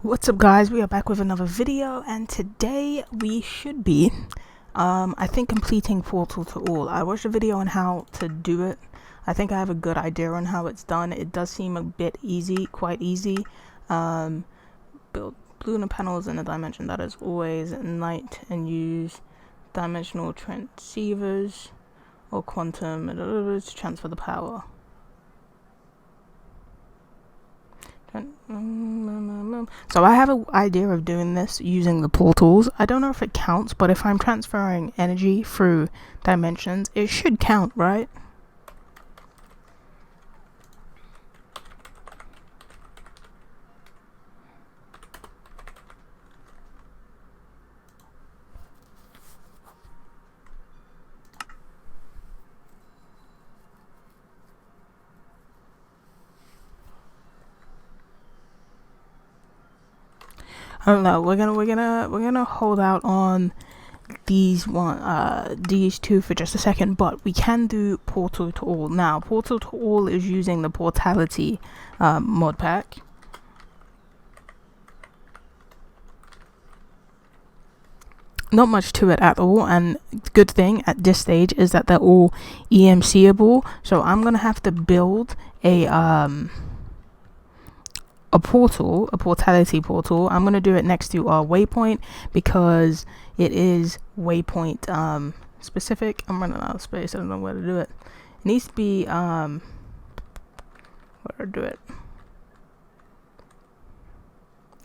What's up, guys? We are back with another video, and today we should be I think completing Portal to All. I watched a video on how to do it. I think I have a good idea on how it's done. It does seem a bit easy, quite easy. Build lunar panels in a dimension that is always night, and use dimensional transceivers or quantum to transfer the power. So I have an idea of doing this using the portals. I don't know if it counts, but if I'm transferring energy through dimensions, it should count, right? I don't know. We're gonna hold out on these two for just a second, but we can do Portal to All now. Portal to All is using the Portility mod pack. Not much to it at all, and good thing at this stage is that they're all EMCable. So I'm gonna have to build a Portility portal. I'm gonna do it next to our waypoint because it is waypoint specific. I'm running out of space. I don't know where to do it. It needs to be where to do it.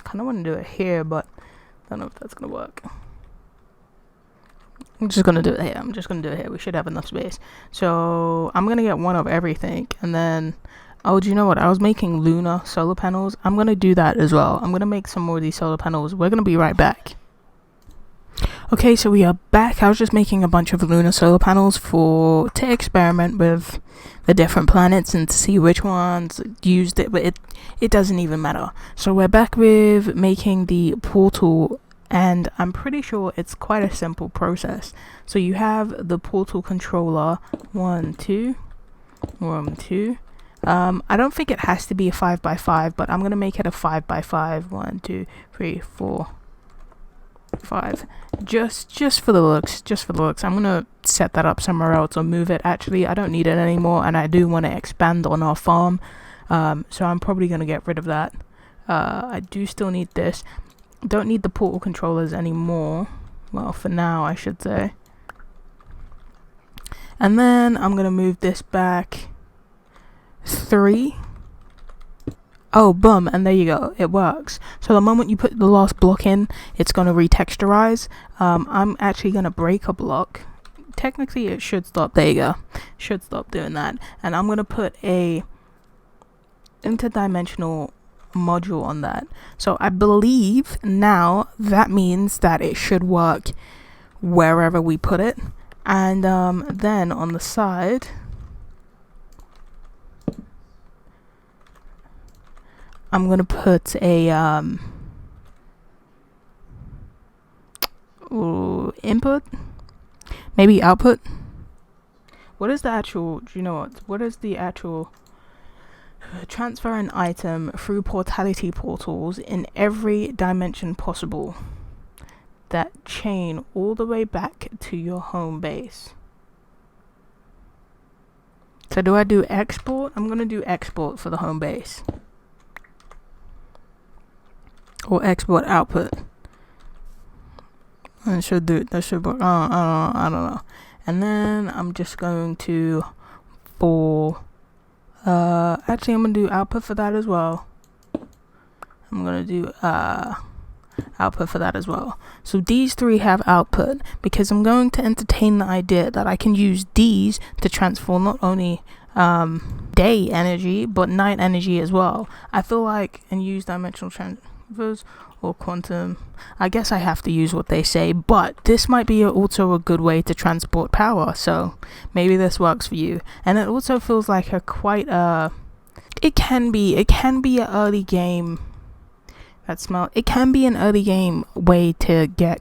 Kind of want to do it here, but I don't know if that's gonna work. I'm just gonna do it here. We should have enough space. So I'm gonna get one of everything, and then oh, do you know what? I was making lunar solar panels. I'm going to do that as well. I'm going to make some more of these solar panels. We're going to be right back. Okay, so we are back. I was just making a bunch of lunar solar panels to experiment with the different planets and to see which ones used it, but it doesn't even matter. So we're back with making the portal, and I'm pretty sure it's quite a simple process. So you have the portal controller, 1, 2, 1, 2. I don't think it has to be a 5x5, but I'm gonna make it a 5x5. 1, 2, 3, 4, 5. Just for the looks. I'm gonna set that up somewhere else or move it. Actually, I don't need it anymore, and I do want to expand on our farm. So I'm probably gonna get rid of that. I do still need this. Don't need the portal controllers anymore. Well, for now, I should say. And then I'm gonna move this back 3. Oh, boom, and there you go, it works. So the moment you put the last block in, it's going to retexturize. I'm actually going to break a block. Technically it should stop. There you go, should stop doing that. And I'm going to put a interdimensional module on that. So I believe now that means that it should work wherever we put it. And then on the side, I'm gonna put a input, maybe output. What is the actual? Do you know what? What is the actual? Transfer an item through Portility portals in every dimension possible. That chain all the way back to your home base. So do I do export? I'm gonna do export for the home base. Or export output. That should do it. That should work. I don't know. And then I'm just going to actually I'm gonna do output for that as well. I'm gonna do output for that as well. So these three have output because I'm going to entertain the idea that I can use these to transform not only day energy but night energy as well. I feel like, and use dimensional transfers or quantum. I guess I have to use what they say, but this might be also a good way to transport power, so maybe this works for you. And it also feels like it can be an early game it can be an early game way to get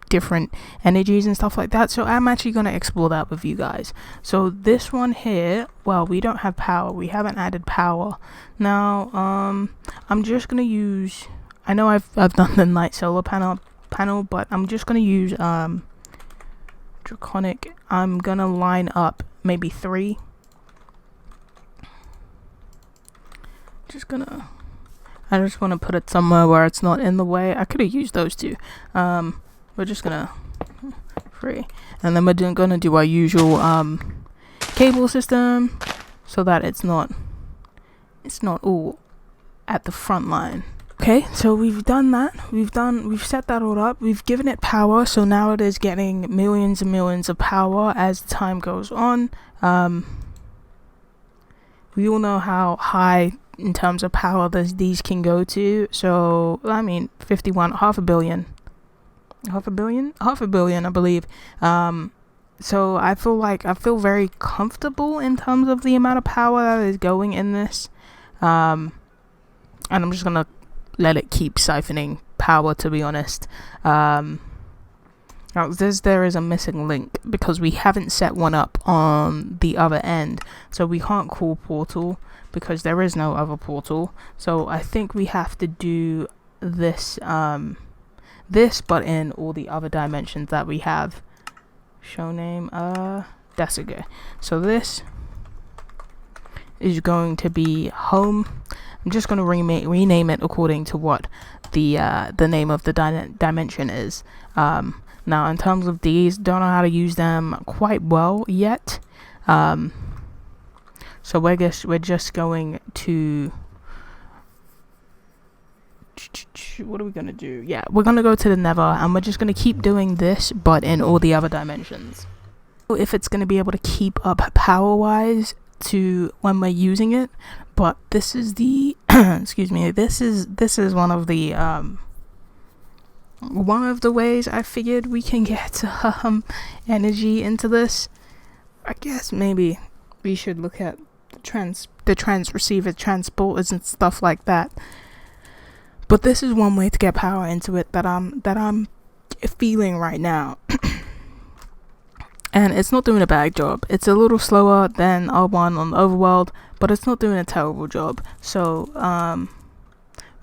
different energies and stuff like that. So I'm actually going to explore that with you guys. So this one here, well, we don't have power. We haven't added power. Now I'm just going to use I know I've done the night solar panel, but I'm just gonna use draconic. I'm gonna line up maybe 3. I just want to put it somewhere where it's not in the way. I could have used those 2. We're just gonna 3, and then we're gonna do our usual cable system so that it's not all at the front line. Okay, so we've done that. We've set that all up. We've given it power, so now it is getting millions and millions of power as time goes on. We all know how high in terms of power these can go to. So I mean, 51, half a billion, I believe. So I feel very comfortable in terms of the amount of power that is going in this. And I'm just gonna let it keep siphoning power, to be honest. Now there is a missing link because we haven't set one up on the other end, so we can't call portal because there is no other portal. So I think we have to do this but in all the other dimensions that we have. Show name, that's okay. So this is going to be home. I'm just going to rename it according to what the name of the dimension is. Now in terms of these, don't know how to use them quite well yet. So we're just going to, what are we gonna do? Yeah, we're gonna go to the Nether, and we're just gonna keep doing this, but in all the other dimensions. If it's gonna be able to keep up power-wise to when we're using it, but this is the excuse me. This is one of the ways I figured we can get energy into this. I guess maybe we should look at the receiver transporters and stuff like that. But this is one way to get power into it that I'm feeling right now. And it's not doing a bad job. It's a little slower than our one on the overworld, but it's not doing a terrible job. So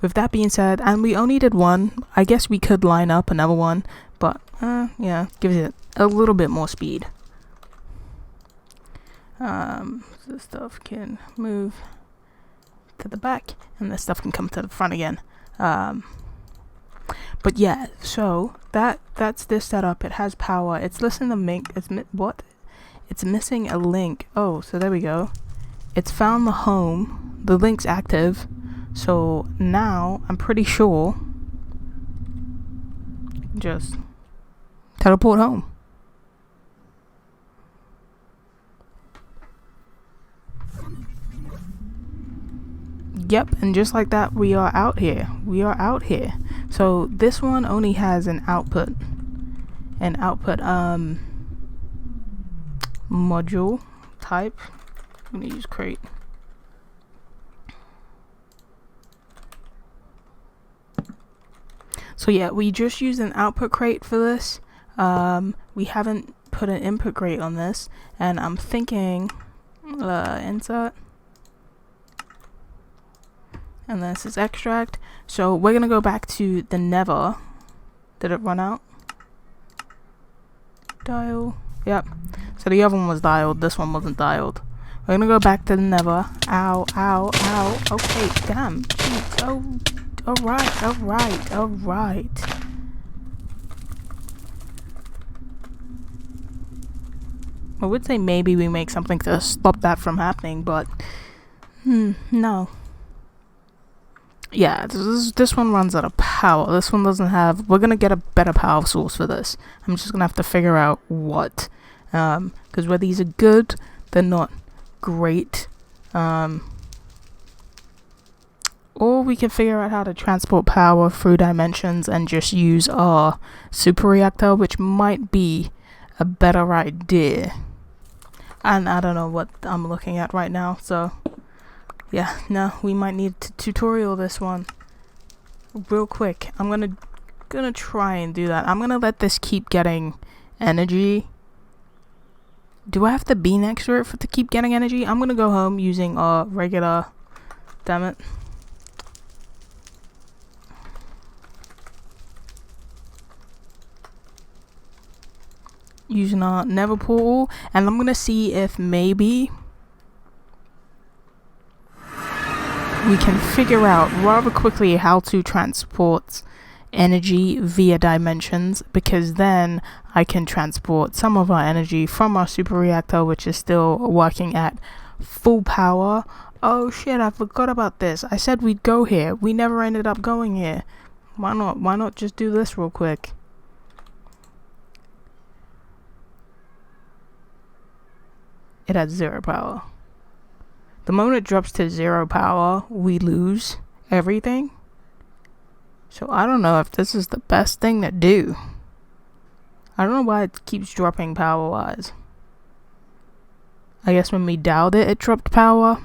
with that being said, and we only did one, I guess we could line up another one, but yeah, gives it a little bit more speed. This stuff can move to the back, and this stuff can come to the front again. But yeah, so that's this setup. It has power. It's listening to link. It's missing a link. Oh, so there we go. It's found the home. The link's active. So now I'm pretty sure just teleport home. Yep, and just like that, we are out here. So this one only has an output module type. I'm gonna use crate. So yeah, we just used an output crate for this. We haven't put an input crate on this, and I'm thinking insert. And this is extract. So we're gonna go back to the Nether. Did it run out? Dial. Yep. So the other one was dialed. This one wasn't dialed. We're gonna go back to the Nether. Ow, ow, ow. Okay, damn. Jeez. Oh, alright. I would say maybe we make something to stop that from happening, but no. Yeah, this one runs out of power. This one doesn't have. We're gonna get a better power source for this. I'm just gonna have to figure out what, because where these are good, they're not great. Or we can figure out how to transport power through dimensions and just use our super reactor, which might be a better idea. And I don't know what I'm looking at right now, so. Yeah, no, we might need to tutorial this one real quick. I'm gonna try and do that. I'm gonna let this keep getting energy. Do I have to be next to it to keep getting energy? I'm gonna go home using our regular. Damn it. using our nether portal, and I'm gonna see if maybe we can figure out rather quickly how to transport energy via dimensions, because then I can transport some of our energy from our super reactor, which is still working at full power. Oh shit, I forgot about this. I said we'd go here. We never ended up going here. Why not just do this real quick? It has 0 power. The moment it drops to 0 power, we lose everything. So I don't know if this is the best thing to do. I don't know why it keeps dropping power-wise. I guess when we dialed it, it dropped power.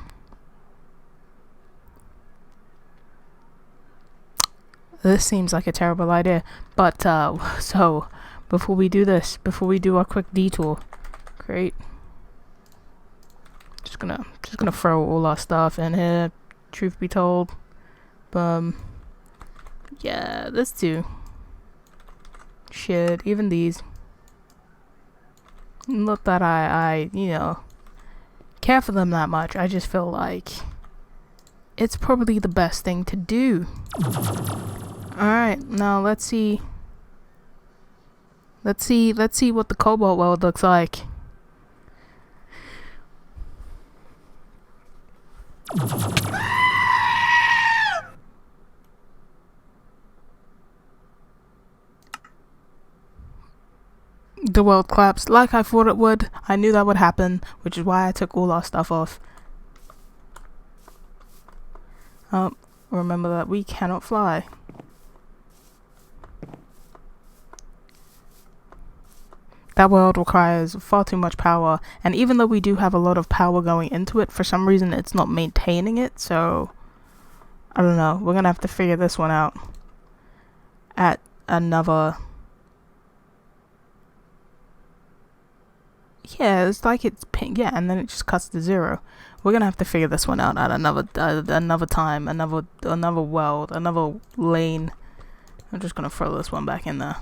This seems like a terrible idea. But, so, before we do this, before we do our quick detour, great. Just gonna throw all our stuff in here, truth be told. Yeah, this too. Shit, even these. Not that I you know, care for them that much. I just feel like it's probably the best thing to do. Alright, now let's see what the cobalt world looks like. The world collapsed like I thought it would. I knew that would happen, which is why I took all our stuff off. Remember that we cannot fly. That world requires far too much power, and even though we do have a lot of power going into it, for some reason it's not maintaining it, so I don't know. We're gonna have to figure this one out at another... Yeah, it's like it's pink, yeah, and then it just cuts to 0. We're gonna have to figure this one out at another time, another world, another lane. I'm just gonna throw this one back in there.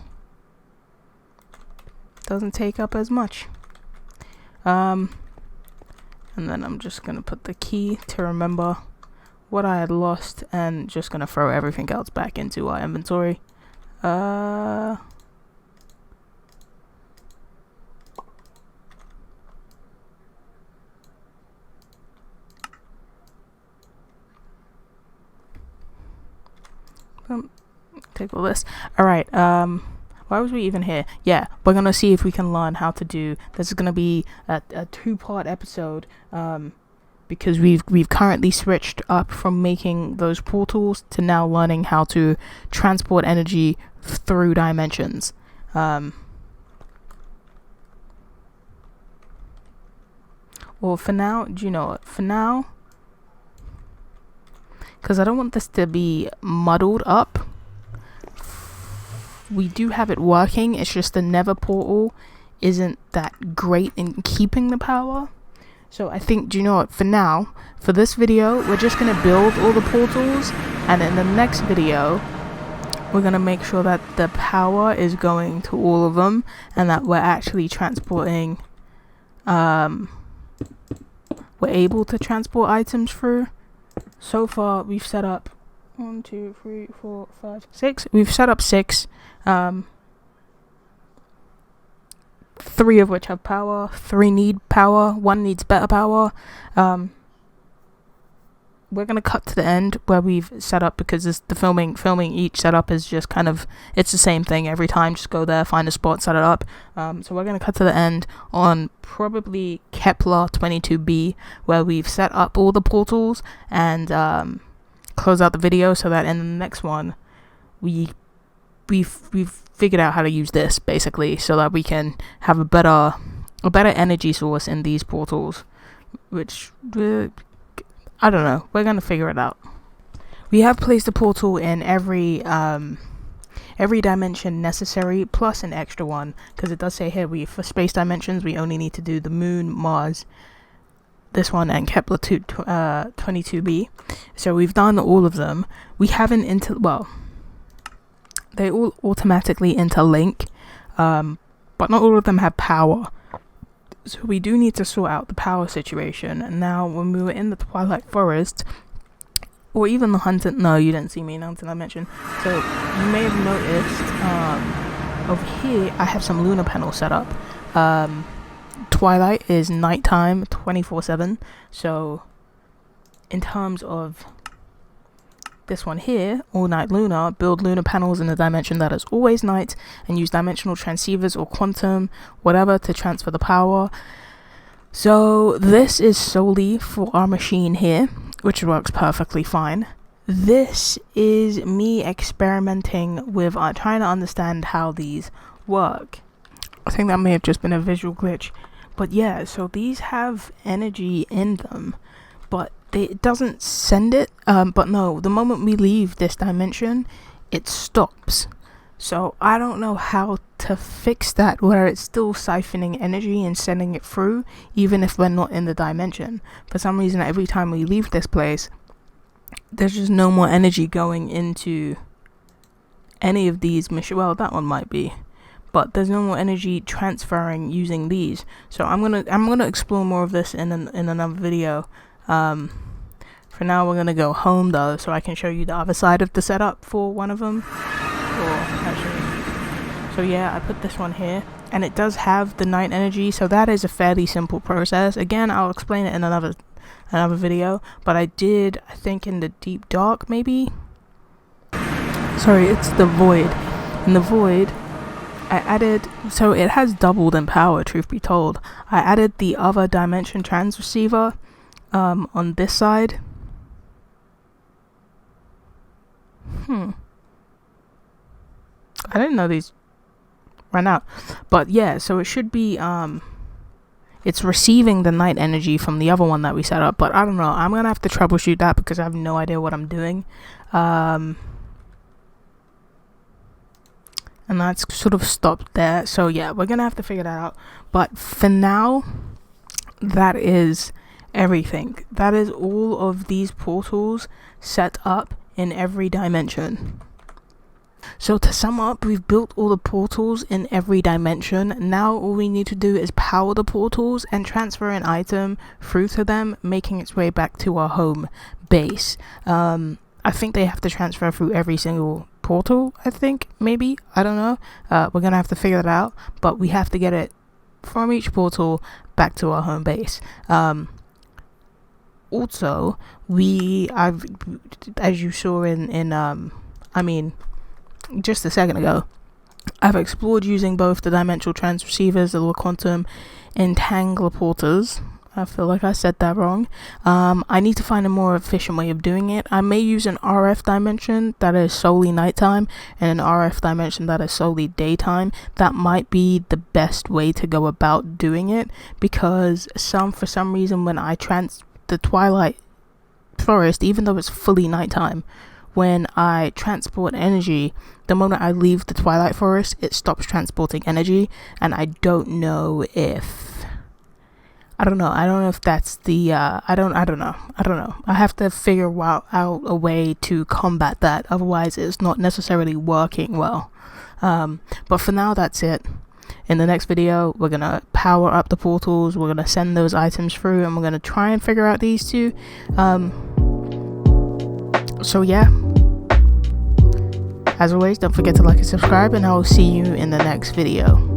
Doesn't take up as much. And then I'm just gonna put the key to remember what I had lost, and just gonna throw everything else back into our inventory. Take all this. Alright, why was we even here? Yeah, we're gonna see if we can learn how to do... This is gonna be a 2-part episode, because we've currently switched up from making those portals to now learning how to transport energy through dimensions. Well, for now, do you know what? For now, because I don't want this to be muddled up, we do have it working. It's just the nether portal isn't that great in keeping the power. So I think, do you know what, for now, for this video, we're just going to build all the portals, and in the next video, we're going to make sure that the power is going to all of them, and that we're actually transporting, we're able to transport items through. So far, we've set up 1, 2, 3, 4, 5, 6. We've set up 6. 3 of which have power. 3 need power. 1 needs better power. We're gonna cut to the end where we've set up, because the filming each setup is just kind of, it's the same thing every time. Just go there, find a spot, set it up. So we're gonna cut to the end on probably Kepler 22b, where we've set up all the portals, and close out the video, so that in the next one we've figured out how to use this, basically, so that we can have a better energy source in these portals, which I don't know, we're gonna figure it out. We have placed a portal in every dimension necessary, plus an extra one, because it does say here, for space dimensions we only need to do the moon, Mars, this one, and Kepler 22b. So we've done all of them. We haven't well, they all automatically interlink, but not all of them have power. So we do need to sort out the power situation. And now when we were in the Twilight Forest, or even the Haunted, no, you didn't see me in Haunted Dimension. So you may have noticed over here I have some lunar panels set up. Twilight is nighttime 24/7. So in terms of this one here, All Night Lunar, build lunar panels in a dimension that is always night and use dimensional transceivers or quantum, whatever, to transfer the power. So this is solely for our machine here, which works perfectly fine. This is me experimenting with trying to understand how these work. I think that may have just been a visual glitch. But yeah, so these have energy in them, but it doesn't send it. But no, the moment we leave this dimension, it stops. So I don't know how to fix that, where it's still siphoning energy and sending it through, even if we're not in the dimension. For some reason, every time we leave this place, there's just no more energy going into any of these machines. Well, that one might be, but there's no more energy transferring using these. So I'm gonna explore more of this in another video. For now, we're gonna go home though, so I can show you the other side of the setup for one of them. So yeah, I put this one here, and it does have the night energy, so that is a fairly simple process. Again, I'll explain it in another video, but I think in the deep dark, maybe. Sorry, it's the void. In the void, I added, so it has doubled in power, truth be told. I added the other dimension transceiver on this side. I didn't know these ran out, but yeah, so it should be it's receiving the night energy from the other one that we set up, but I don't know. I'm gonna have to troubleshoot that because I have no idea what I'm doing. And that's sort of stopped there. So yeah, we're gonna have to figure that out. But for now, that is everything. That is all of these portals set up in every dimension. So to sum up, we've built all the portals in every dimension. Now all we need to do is power the portals and transfer an item through to them, making its way back to our home base. I think they have to transfer through every single portal, I think, maybe, I don't know. We're gonna have to figure that out, but we have to get it from each portal back to our home base. Also, as you saw just a second ago, I've explored using both the dimensional transceivers, the quantum entangleporters. I feel like I said that wrong. I need to find a more efficient way of doing it. I may use an RF dimension that is solely nighttime and an RF dimension that is solely daytime. That might be the best way to go about doing it, because for some reason when I the Twilight Forest, even though it's fully nighttime, when I transport energy, the moment I leave the Twilight Forest, it stops transporting energy, and I don't know if that's the I don't know. I have to figure out a way to combat that, otherwise it's not necessarily working well. But for now, that's it. In the next video, we're gonna power up the portals, we're gonna send those items through, and we're gonna try and figure out these two. So yeah, as always, don't forget to like and subscribe, and I will see you in the next video.